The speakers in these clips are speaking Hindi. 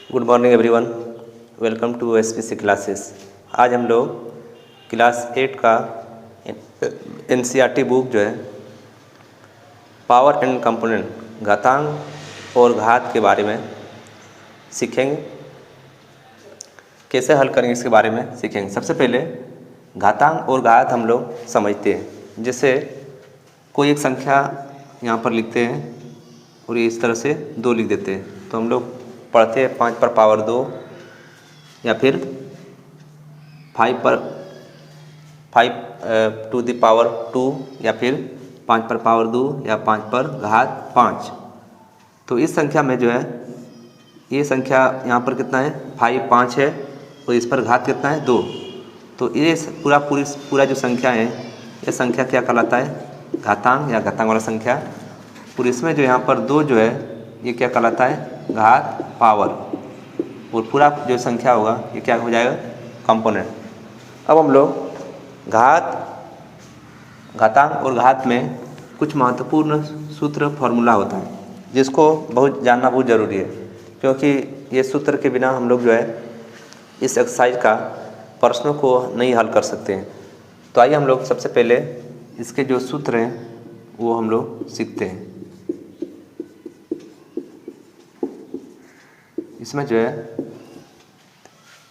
Good morning everyone. Welcome to SPC classes. आज हम लोग क्लास 8 का एनसीईआरटी बुक जो है पावर एंड कंपोनेंट घातांक और घात के बारे में सीखेंगे। कैसे हल करेंगे इसके बारे में सीखेंगे। सबसे पहले घातांक और घात हम लोग समझते हैं। जैसे कोई एक संख्या यहाँ पर लिखते हैं और ये इस तरह से 2 लिख देते हैं, तो हम लोग पढ़ते हैं 5 पर पावर 2 या फिर 5 टू द पावर 2 या फिर 5 पर पावर 2 या 5 पर घात 5। तो इस संख्या में जो है ये संख्या यहाँ पर कितना है 5 है और इस पर घात कितना है 2। तो ये पूरा जो संख्या है ये संख्या क्या कहलाता है घातांक या घातांक वाला संख्या। और इसमें जो यहाँ पर 2 जो है ये क्या कहलाता है घात पावर। और पूरा जो संख्या होगा ये क्या हो जाएगा कंपोनेंट। अब हम लोग घातांक और घात में कुछ महत्वपूर्ण सूत्र फॉर्मूला होता है जिसको जानना बहुत ज़रूरी है, क्योंकि ये सूत्र के बिना हम लोग जो है इस एक्सरसाइज का प्रश्नों को नहीं हल कर सकते हैं। तो आइए हम लोग सबसे पहले इसके जो सूत्र हैं वो हम लोग सीखते हैं। इसमें जो है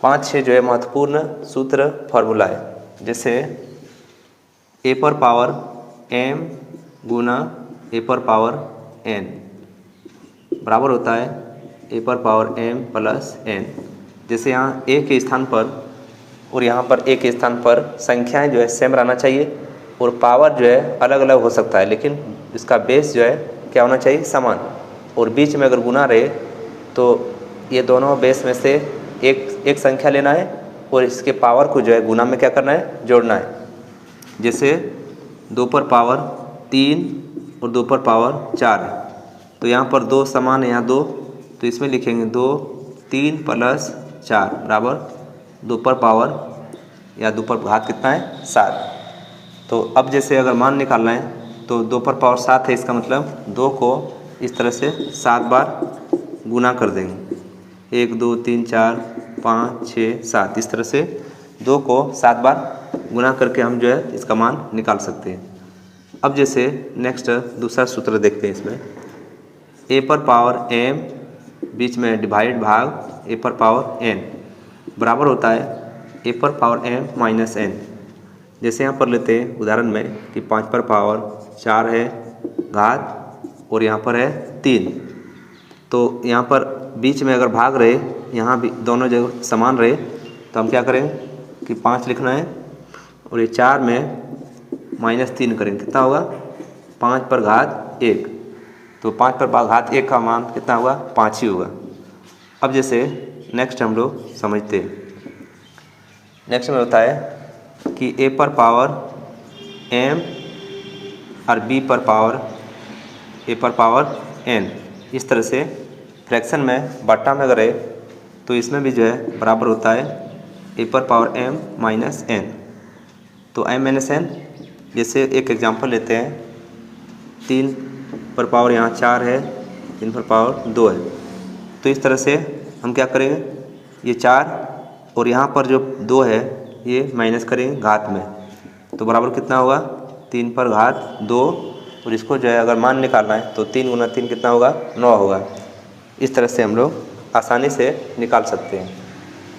5-6 जो है महत्वपूर्ण सूत्र फॉर्मूला है। जैसे a पर पावर m गुना a पर पावर n बराबर होता है a पर पावर m प्लस n। जैसे यहाँ a के स्थान पर और यहाँ पर a के स्थान पर संख्याएं जो है सेम रहना चाहिए और पावर जो है अलग अलग हो सकता है, लेकिन इसका बेस जो है क्या होना चाहिए समान। और बीच में अगर गुना रहे तो ये दोनों बेस में से एक संख्या लेना है और इसके पावर को जो है गुना में क्या करना है जोड़ना है। जैसे 2 पर पावर 3 और 2 पर पावर 4 है, तो यहाँ पर 2 समान है, यहाँ 2, तो इसमें लिखेंगे 2 3 प्लस 4 बराबर 2 पर पावर या 2 पर घात कितना है 7। तो अब जैसे अगर मान निकालना है तो 2 पर पावर 7 है, इसका मतलब 2 को इस तरह से 7 बार गुना कर देंगे। 1 2 3 4 5 6 7 इस तरह से 2 को 7 बार गुना करके हम जो है इसका मान निकाल सकते हैं। अब जैसे नेक्स्ट दूसरा सूत्र देखते हैं। इसमें a पर पावर m बीच में डिवाइड भाग a पर पावर n बराबर होता है a पर पावर m माइनस n। जैसे यहाँ पर लेते हैं उदाहरण में कि 5 पर पावर 4 है घात और यहाँ पर है 3, तो यहाँ पर बीच में अगर भाग रहे यहाँ भी दोनों जगह समान रहे तो हम क्या करेंगे कि 5 लिखना है और ये 4 में -3 करेंगे, कितना होगा 5 पर घात 1। तो 5 पर घात 1 का मान कितना होगा 5 ही होगा। अब जैसे नेक्स्ट हम लोग समझते हैं। नेक्स्ट में होता है कि a पर पावर m और b पर पावर a पर पावर n इस तरह से फ्रैक्शन में बट्टा में अगर है तो इसमें भी जो है बराबर होता है a पर पावर m माइनस n। तो m माइनस n, जैसे एक एग्जांपल लेते हैं 3 पर पावर यहाँ 4 है 3 पर पावर 2 है, तो इस तरह से हम क्या करेंगे ये 4 और यहाँ पर जो 2 है ये माइनस करेंगे घात में, तो बराबर कितना होगा 3 पर घात 2। और इसको जो है अगर मान निकालना है तो 3 गुना 3 कितना होगा 9 होगा। इस तरह से हम लोग आसानी से निकाल सकते हैं।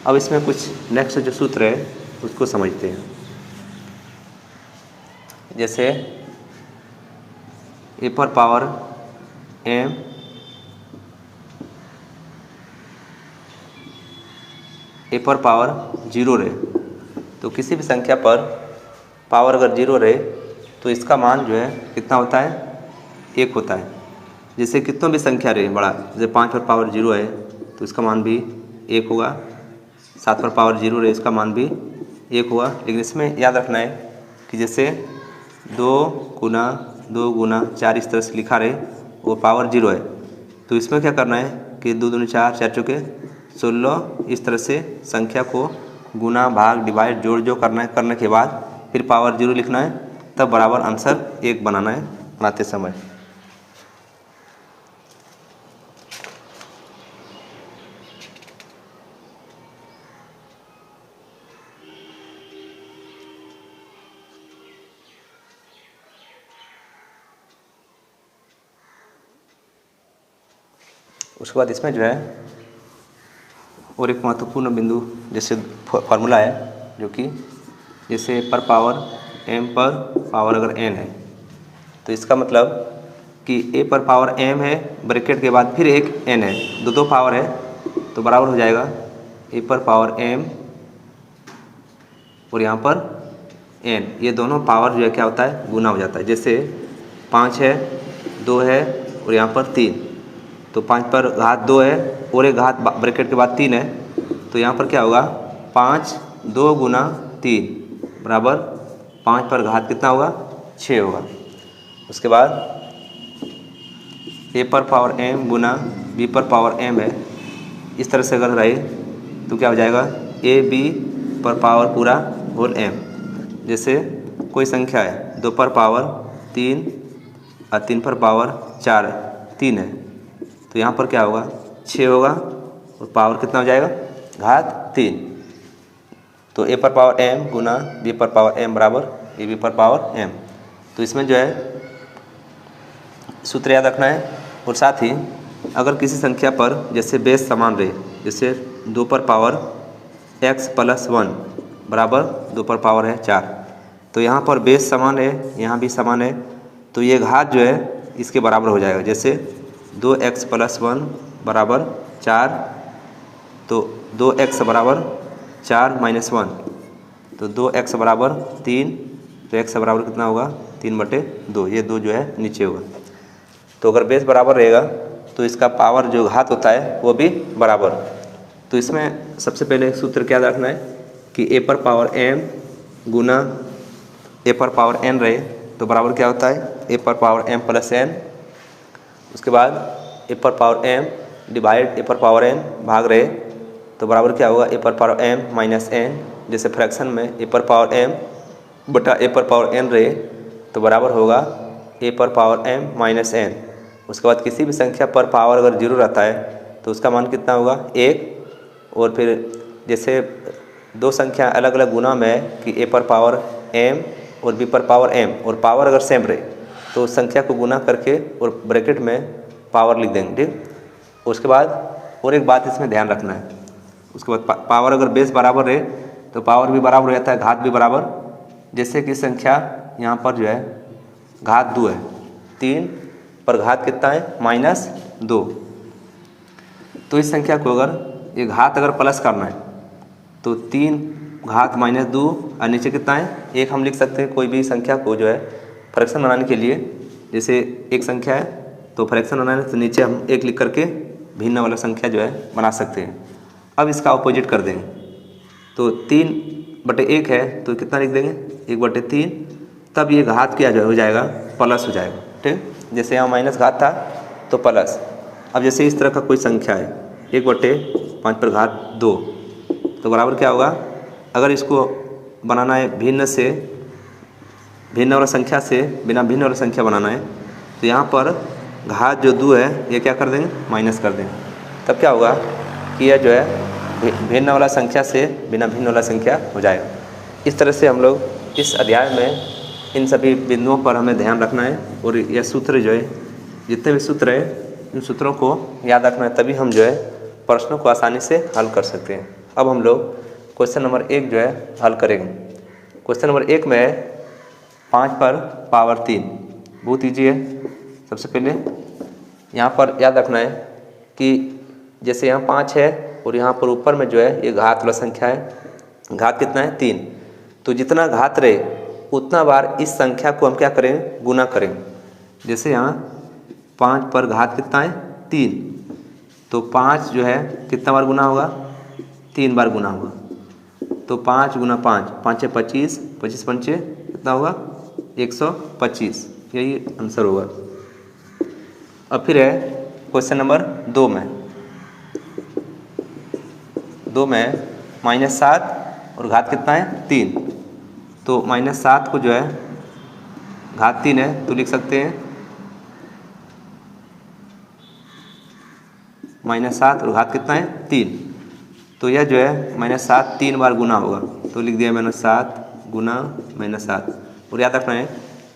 अब इसमें कुछ नेक्स्ट जो सूत्र है उसको समझते हैं। जैसे a पर पावर m a पर पावर 0 रहे, तो किसी भी संख्या पर पावर अगर 0 रहे तो इसका मान जो है कितना होता है 1 होता है। जैसे कितनों भी संख्या रहे बड़ा, जैसे 5 पर पावर 0 है तो इसका मान भी 1 होगा, 7 पर पावर 0 रहे इसका मान भी 1 होगा। लेकिन इसमें याद रखना है कि जैसे 2 गुना 2 गुना 4 इस तरह से लिखा रहे वो पावर 0 है, तो इसमें क्या करना है कि 2 दूनी 4 4 चौके 16 इस तरह से संख्या को गुना भाग डिवाइड जोड़ करने के बाद फिर पावर 0 लिखना है, तब बराबर आंसर 1 बनाना है बनाते समय। उसके बाद इसमें जो है और एक महत्वपूर्ण बिंदु जैसे फार्मूला है जो कि जैसे पर पावर m पर पावर अगर n है तो इसका मतलब कि a पर पावर m है, ब्रैकेट के बाद फिर एक n है, दो पावर है तो बराबर हो जाएगा a पर पावर m और यहाँ पर n, ये दोनों पावर जो है क्या होता है गुना हो जाता है। जैसे 5 है, 2 है और यहाँ पर 3, तो 5 पर घात 2 है और एक घात ब्रैकेट के बाद 3 है, तो यहाँ पर क्या होगा 5 2 गुना 3 बराबर 5 पर घात कितना होगा 6 होगा। उसके बाद a पर पावर m गुना b पर पावर m है, इस तरह से अगर रहे तो क्या हो जाएगा a b पर पावर पूरा होल m। जैसे कोई संख्या है 2 पर पावर 3 और 3 पर पावर 4 3 है, तो यहाँ पर क्या होगा 6 होगा और पावर कितना हो जाएगा घात 3। तो a पर पावर m गुना b पर पावर m बराबर a b पर पावर m। तो इसमें जो है सूत्र याद रखना है। और साथ ही अगर किसी संख्या पर जैसे बेस समान रहे, जैसे 2 पर पावर x प्लस 1 बराबर 2 पर पावर है 4, तो यहाँ पर बेस समान है, यहाँ भी समान है, तो ये घात जो है इसके बराबर हो जाएगा। जैसे 2x प्लस 1 बराबर 4, तो 2x बराबर 4 माइनस 1, तो 2x बराबर 3, तो x बराबर कितना होगा 3/2, ये 2 जो है नीचे होगा। तो अगर बेस बराबर रहेगा तो इसका पावर जो घात होता है वो भी बराबर। तो इसमें सबसे पहले एक सूत्र क्या रखना है कि a पर पावर m गुना a पर पावर n रहे तो बराबर क्या होता है a पर पावर m प्लस n। उसके बाद a पर पावर m डिवाइड a पर पावर n भाग रहे तो बराबर क्या होगा a पर पावर m माइनस n। जैसे फ्रैक्शन में a पर पावर m बटा a पर पावर n रहे तो बराबर होगा a पर पावर m माइनस n। उसके बाद किसी भी संख्या पर पावर अगर 0 रहता है तो उसका मान कितना होगा 1। और फिर जैसे दो संख्या अलग अलग गुना में है कि a पर पावर m और b पर पावर m और पावर अगर सेम रहे तो उस संख्या को गुना करके और ब्रैकेट में पावर लिख देंगे, ठीक। उसके बाद और एक बात इसमें ध्यान रखना है, उसके बाद पावर अगर बेस बराबर रहे तो पावर भी बराबर हो जाता है, घात भी बराबर। जैसे कि संख्या यहाँ पर जो है घात 2 है, 3 पर घात कितना है -2, तो इस संख्या को अगर ये घात अगर प्लस करना है तो 3 घात -2 और नीचे कितना है 1 हम लिख सकते हैं। कोई भी संख्या को जो है फ्रैक्शन बनाने के लिए, जैसे एक संख्या है तो फ्रैक्शन बनाने तो नीचे हम 1 लिख करके भिन्न वाला संख्या जो है बना सकते हैं। अब इसका ऑपोजिट कर देंगे तो 3/1 है तो कितना लिख देंगे 1/3, तब ये घात क्या जो हो जाएगा प्लस हो जाएगा, ठीक। जैसे यहाँ माइनस घात था तो प्लस। अब जैसे इस तरह का कोई संख्या है 1/5 पर घात 2 तो बराबर क्या होगा, अगर इसको बनाना है भिन्न से भिन्न वाला संख्या से बिना भिन्न वाला संख्या बनाना है तो यहाँ पर घात जो 2 है ये क्या कर देंगे माइनस कर देंगे, तब क्या होगा कि यह जो है भिन्न वाला संख्या से बिना भिन्न वाला संख्या हो जाएगा। इस तरह से हम लोग इस अध्याय में इन सभी बिंदुओं पर हमें ध्यान रखना है और यह सूत्र जो है जितने भी सूत्र हैं इन सूत्रों को याद रखना है, तभी हम जो है प्रश्नों को आसानी से हल कर सकते हैं। अब हम लोग क्वेश्चन नंबर 1 जो है हल करेंगे। क्वेश्चन नंबर 1 में 5 पर पावर 3, बहुत ईजी है। सबसे पहले यहाँ पर याद रखना है कि जैसे यहाँ 5 है और यहाँ पर ऊपर में जो है ये घात वाला संख्या है, घात कितना है 3, तो जितना घात रहे उतना बार इस संख्या को हम क्या करेंगे गुना करेंगे। जैसे यहाँ 5 पर घात कितना है 3, तो 5 जो है कितना बार गुना होगा 3 बार गुना होगा, तो 5 गुना 5, 5 है 25, 25 पंचे कितना होगा 125, यही आंसर होगा। अब फिर है क्वेश्चन नंबर 2 में -7 और घात कितना है 3, तो -7 को जो है घात 3 है तो लिख सकते हैं -7 और घात कितना है 3, तो यह जो है -7 3 बार गुना होगा तो लिख दिया -7 गुना -7। और याद रखना है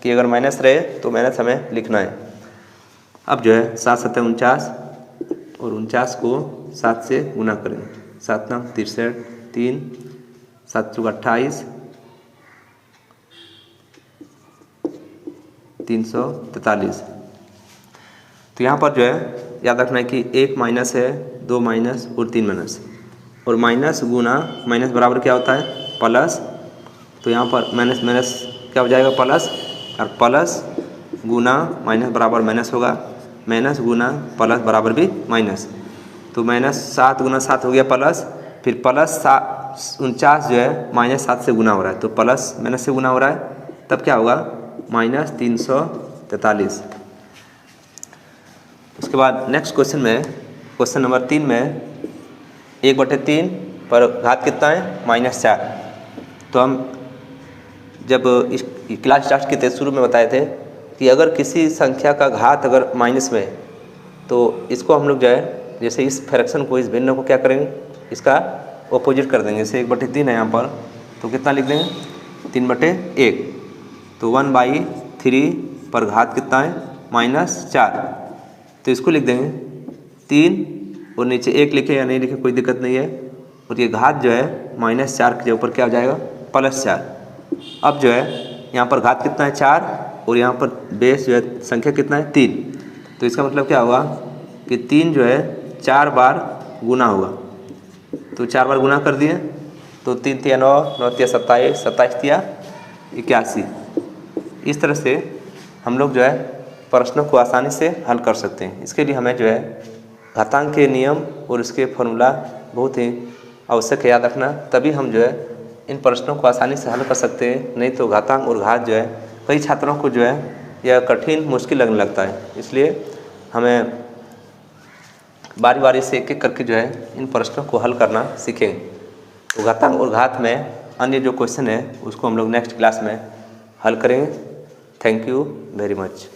कि अगर माइनस रहे तो माइनस हमें लिखना है। अब जो है 7 7 49 और 49 को 7 से गुना करें। 7 9 63, 3 7 चौक 28, 343। तो यहाँ पर जो है याद रखना है कि 1 माइनस है, 2 माइनस और 3 माइनस, और माइनस गुना माइनस बराबर क्या होता है प्लस। तो यहाँ पर माइनस माइनस क्या हो जाएगा प्लस, और प्लस गुना माइनस बराबर माइनस होगा, माइनस गुना प्लस बराबर भी माइनस। तो माइनस 7 गुना 7 हो गया प्लस, फिर प्लस 49 जो है माइनस 7 से गुना हो रहा है, तो प्लस माइनस से गुना हो रहा है, तब क्या होगा माइनस 343। उसके बाद नेक्स्ट क्वेश्चन में, क्वेश्चन नंबर 3 में 1/3 पर घात कितना है -4। तो हम जब इस क्लास स्टार्ट किए थे शुरू में बताए थे कि अगर किसी संख्या का घात अगर माइनस में है तो इसको हम लोग जो है जैसे इस फ्रैक्शन को, इस भिन्न को क्या करेंगे, इसका ऑपोजिट कर देंगे। जैसे 1/3 है यहाँ पर, तो कितना लिख देंगे 3/1। तो 1/3 पर घात कितना है -4, तो इसको लिख देंगे 3 और नीचे 1 लिखे या नहीं लिखे कोई दिक्कत नहीं है। और ये घात जो है -4 के ऊपर क्या हो जाएगा +4। अब जो है यहाँ पर घात कितना है 4 और यहाँ पर बेस जो है संख्या कितना है 3। तो इसका मतलब क्या होगा कि 3 जो है 4 बार गुना होगा। तो 4 बार गुना कर दिए, तो 3 3 9, 9 3 27, 27 3 81। इस तरह से हम लोग जो है प्रश्नों को आसानी से हल कर सकते हैं। इसके लिए हमें जो है घातांक के नियम और उसके फॉर्मूला बहुत ही आवश्यक है याद रखना, तभी हम जो है इन प्रश्नों को आसानी से हल कर सकते हैं। नहीं तो घातांक और घात जो है कई छात्रों को जो है यह कठिन मुश्किल लगने लगता है। इसलिए हमें बारी बारी से एक एक करके जो है इन प्रश्नों को हल करना सीखेंगे। तो घातांक और घात में अन्य जो क्वेश्चन है उसको हम लोग नेक्स्ट क्लास में हल करेंगे। Thank you very much.